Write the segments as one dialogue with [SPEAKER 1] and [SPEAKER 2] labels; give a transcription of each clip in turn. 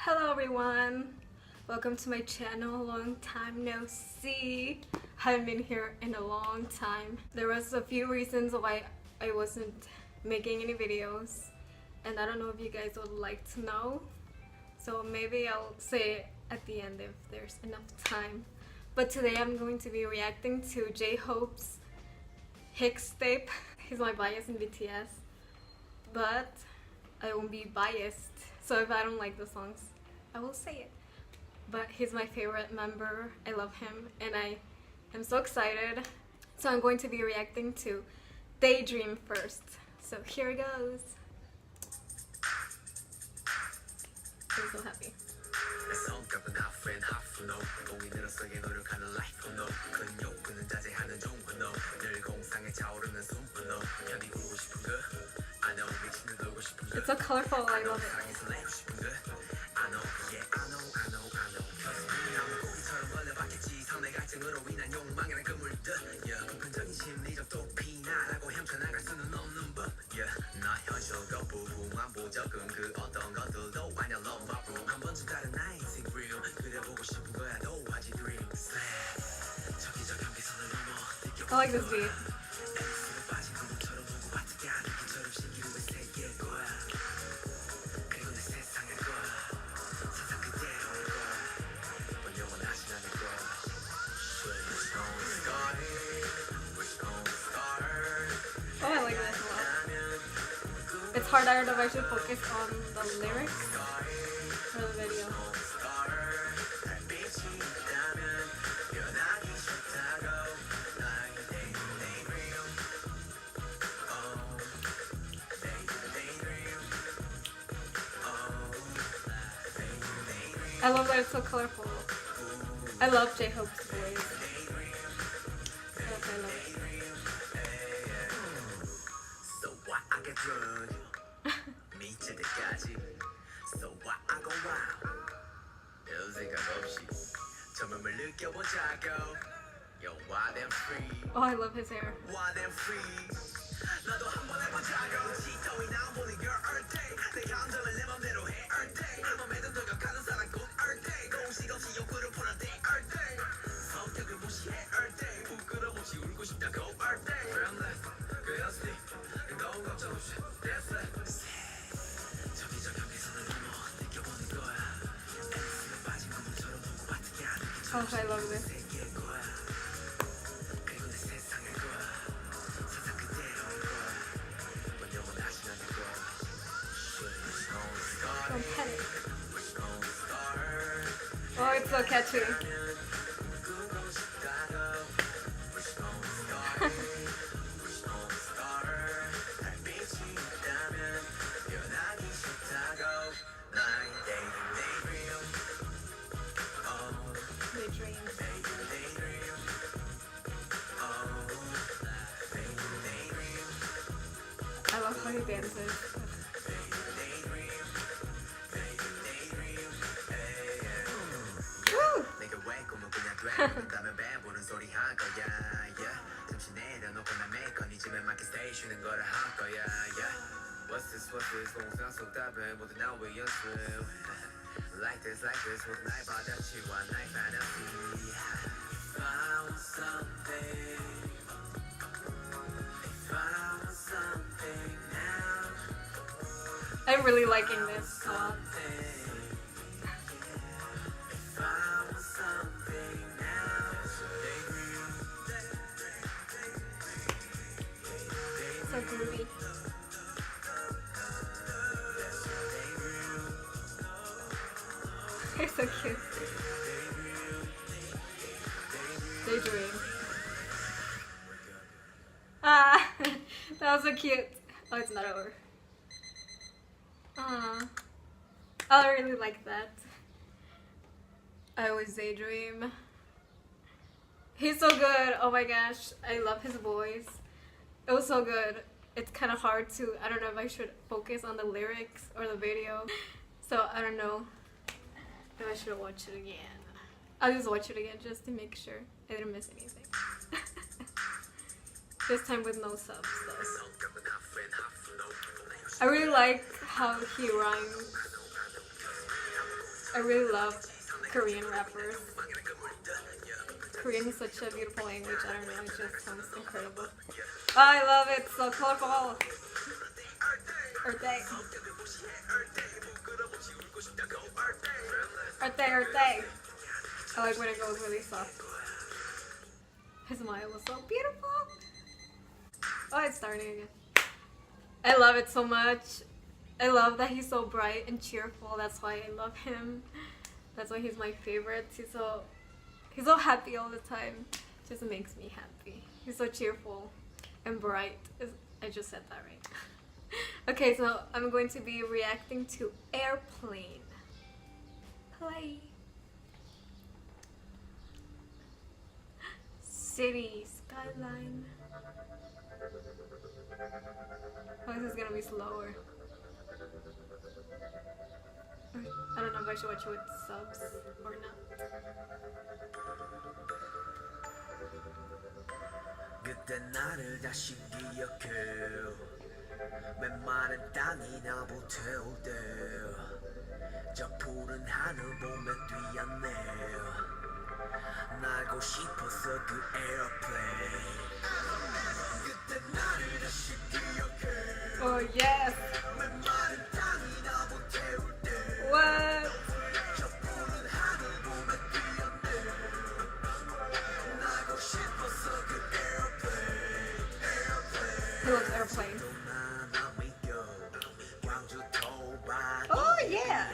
[SPEAKER 1] Hello everyone, welcome to my channel. Long time no see. Haven't been here in a long time. There was a few reasons why I wasn't making any videos, and I don't know if you guys would like to know, so maybe I'll say it at the end if there's enough time. But today I'm going to be reacting to J-Hope's Hixtape. He's my bias in BTS, but I won't be biased, so if I don't like the songs, I will say it. But he's my favorite member. I love him and I am so excited. So I'm going to be reacting to Daydream first. So here it goes. I'm so happy. It's so colorful, I love it. I like this beat. Oh, I like this a lot. It's hard, I don't know if I should focus on the lyrics or the video. I love that it's so colorful. I love J-Hope's voice. Yes, I love it. Oh, I love his hair. Oh, I love this. Oh, it's so catchy. Daydream. I love how he dances. I'm really liking this a lot. So groovy. They're so cute. Daydream. Ah, that was so cute. Oh, it's not over. Ah, I really like that. I always daydream. He's so good. Oh my gosh, I love his voice. It was so good. It's kind of hard to, I don't know if I should focus on the lyrics or the video. So I don't know if I should watch it again. I'll just watch it again just to make sure I didn't miss anything. This time with no subs though. I really like how he rhymes. I really love Korean rappers. Korean is such a beautiful language. I don't know, it just sounds incredible. Oh, I love it. So colorful. Birthday. Birthday. I like when it goes really soft. His smile was so beautiful. Oh, it's starting again. I love it so much. I love that he's so bright and cheerful. That's why I love him. That's why he's my favorite. He's so happy all the time. Just makes me happy. He's so cheerful and bright. I just said that right. Okay, so I'm going to be reacting to Airplane. Play. City skyline. Oh, this is gonna be slower. I don't know if I should watch it with subs or not. 그때 나를 다시 기억해 메마른 땅이 나보 태울 때 저 푸른 하늘 보며 뛰었네 날고 싶었어 그 airplane 그때 나를 다시 기억해 Oh yes 메마른 땅이 나보 태울 때 What? 저 푸른 하늘 보며 뛰었네 날고 싶었어 그 airplane He loves airplane Oh yeah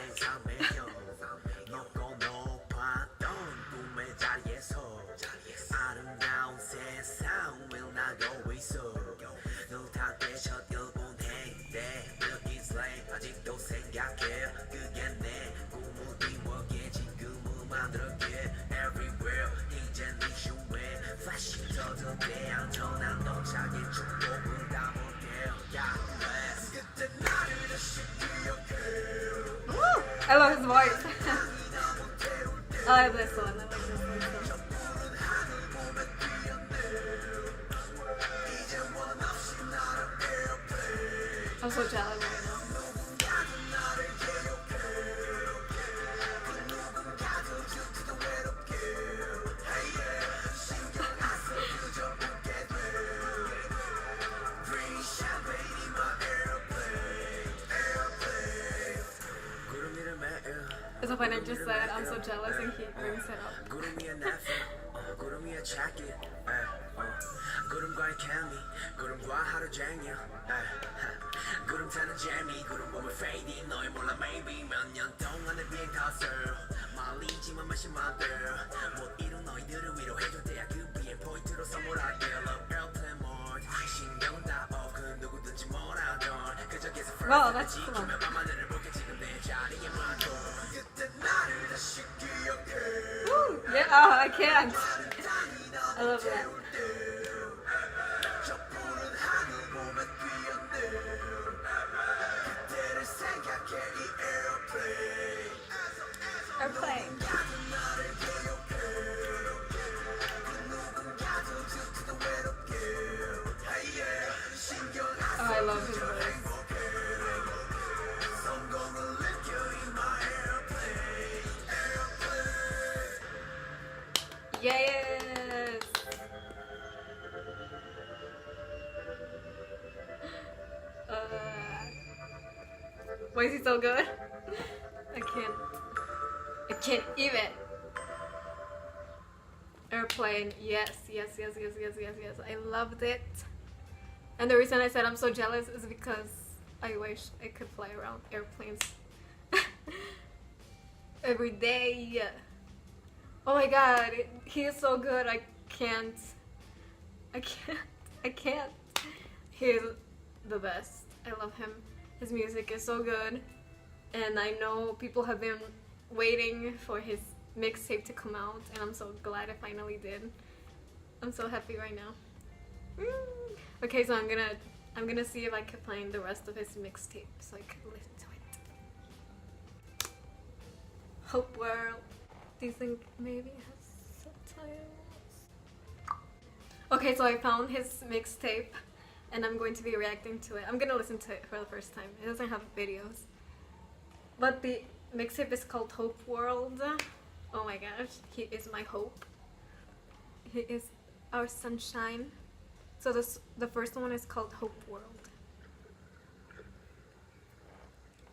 [SPEAKER 1] I love his voice. I like this one. I like this one. I'm so jealous right now. It's so funny, I just said I'm so jealous and he brings it up. Wow, that's cool. Woo, yeah, oh, I can't. I love that. Airplane. Oh, I love his voice. Yes! Why is he so good? I can't even. Airplane, yes. I loved it. And the reason I said I'm so jealous is because I wish I could fly around airplanes every day. Oh my god, he is so good. I can't. He's the best. I love him. His music is so good. And I know people have been waiting for his mixtape to come out, and I'm so glad it finally did. I'm so happy right now. Okay, so I'm gonna see if I can find the rest of his mixtape so I can listen to it. Hope World. Do you think maybe it has subtitles? Okay, so I found his mixtape and I'm going to be reacting to it. I'm gonna listen to it for the first time. It doesn't have videos. But the mixtape is called Hope World. Oh my gosh, he is my hope. He is our sunshine. So the first one is called Hope World.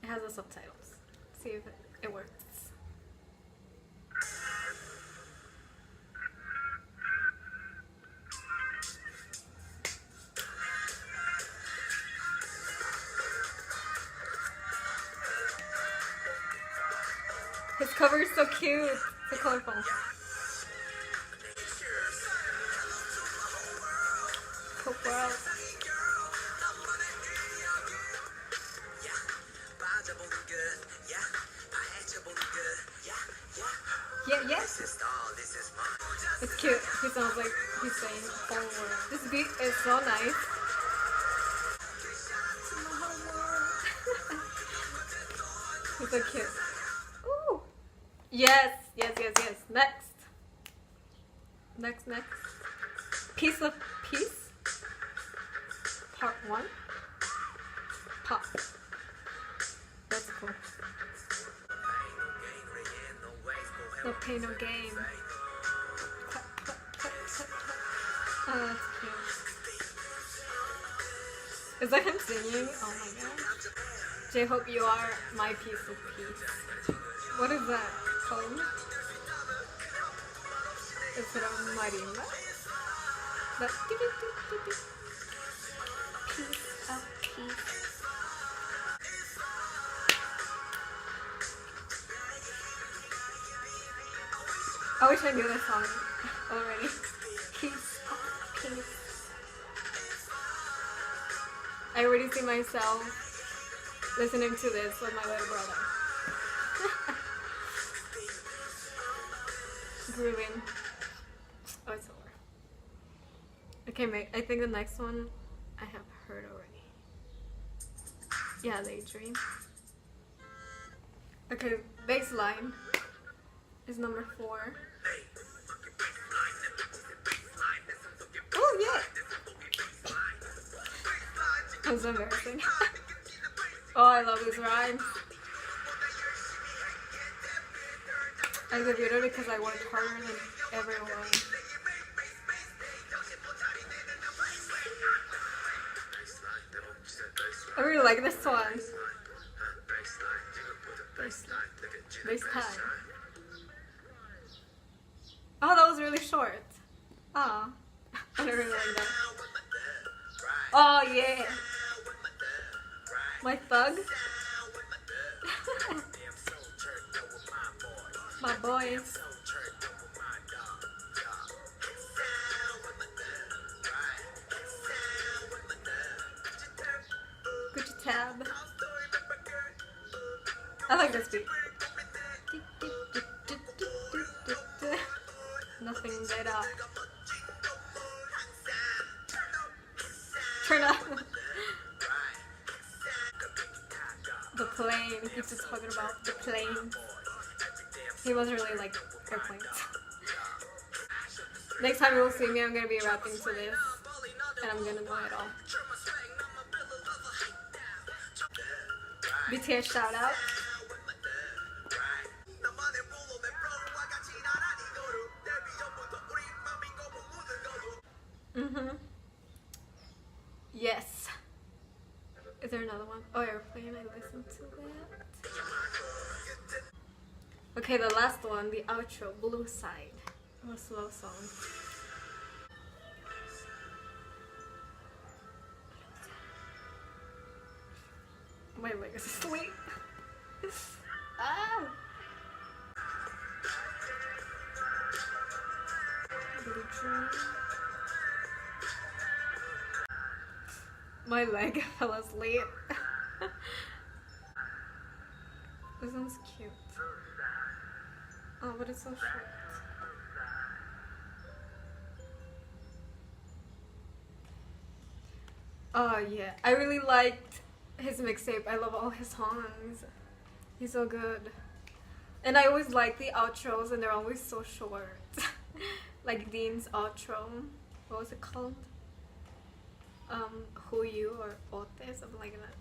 [SPEAKER 1] It has the subtitles. See if it works. His cover is so cute. So colorful. Hope World. Yeah, yes. It's cute. He sounds like he's saying whole world. This beat is so nice. He's so cute. Ooh. Yes, yes, yes, yes. Next. Next. Piece of Peace. Part 1. Pop. That's cool. No pain, no gain. Cut. Oh, that's cute. Is that him singing? Oh my god. J-Hope, you are my piece of peace. What is that? Called? Is it a marimba? That piece of peace. I wish I knew this song already. Peace. I already see myself listening to this with my little brother. Grooving. Oh, it's over. Okay, I think the next one I have heard already. Yeah, Daydream. Okay, baseline is number 4. Oh yeah! That was embarrassing. Oh, I love these rhymes. I reviewed it because I worked harder than everyone. I really like this one. Bass time. Oh, that was really short. Ah, I don't really like that. Oh yeah, my thug. My boys. Gucci tab. I like this beat. Nothing better. Turn up. The plane. He keeps talking about the plane. He was really like airplanes. Next time you will see me, I'm gonna be rapping to this, and I'm gonna know it all. BTS shout out. Yes. Is there another one? Oh, Airplane. I listened to that. Okay, the last one, the outro, Blue Side. A slow song. My leg is asleep. Ah! My leg fell asleep. This one's cute. Oh, but it's so short. Oh yeah, I really liked his mixtape. I love all his songs. He's so good. And I always like the outros, and they're always so short. Like Dean's outro. What was it called? Who You or Ote, something like that.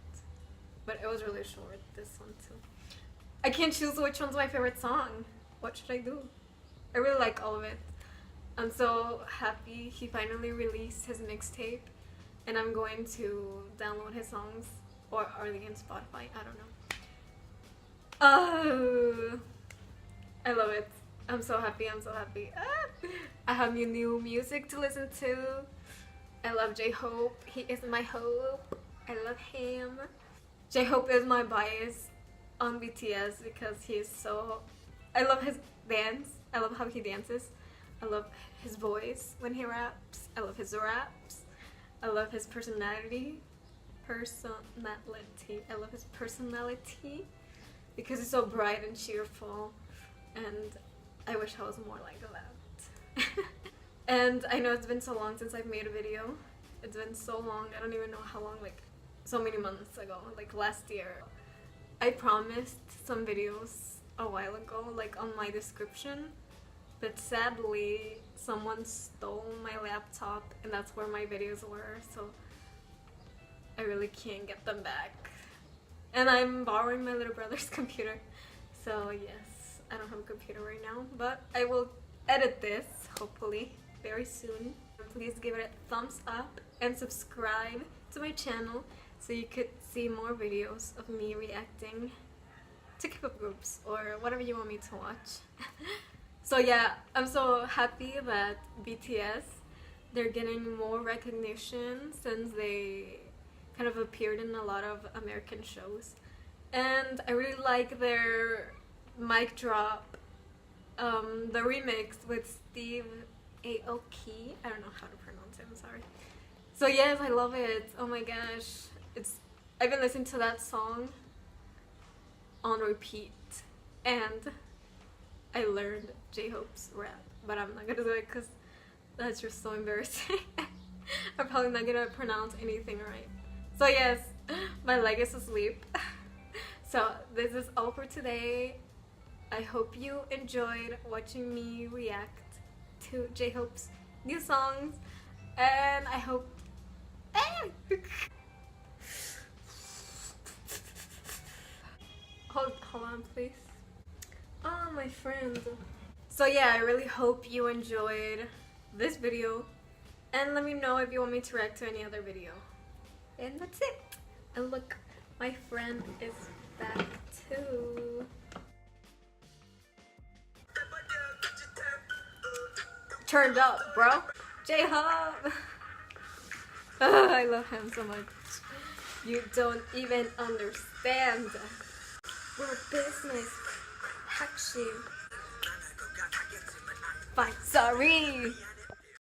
[SPEAKER 1] But it was really short, this one too. I can't choose which one's my favorite song. What should I do? I really like all of it. I'm so happy he finally released his mixtape, and I'm going to download his songs, or are they in Spotify? I don't know. Oh, I love it. I'm so happy, I'm so happy. Ah, I have new music to listen to. I love J-Hope. He is my hope. I love him. J-Hope is my bias on BTS because he is so... I love his dance. I love how he dances. I love his voice when he raps. I love his raps. I love his personality. I love his personality because he's so bright and cheerful, and I wish I was more like that. And I know it's been so long since I've made a video. It's been so long, I don't even know how long, like so many months ago, like last year. I promised some videos a while ago, like on my description, but sadly someone stole my laptop and that's where my videos were, so I really can't get them back. And I'm borrowing my little brother's computer, so yes, I don't have a computer right now, but I will edit this hopefully very soon. Please give it a thumbs up and subscribe to my channel so you could see more videos of me reacting to K-pop groups or whatever you want me to watch. So yeah, I'm so happy that BTS, they're getting more recognition since they kind of appeared in a lot of American shows. And I really like their mic drop, the remix with Steve A.O.K. I don't know how to pronounce it, I'm sorry. So yes, I love it. Oh my gosh. I've been listening to that song on repeat, and I learned J-Hope's rap, but I'm not gonna do it because that's just so embarrassing. I'm probably not gonna pronounce anything right. So yes, my leg is asleep. So this is all for today. I hope you enjoyed watching me react to J-Hope's new songs, and I hope... Hold on please. Oh, my friend. So yeah, I really hope you enjoyed this video, and let me know if you want me to react to any other video. And that's it. And look, my friend is back too. Turned up, bro. J-Hope. Oh, I love him so much. You don't even understand. We're business. Hack you. Fine, sorry.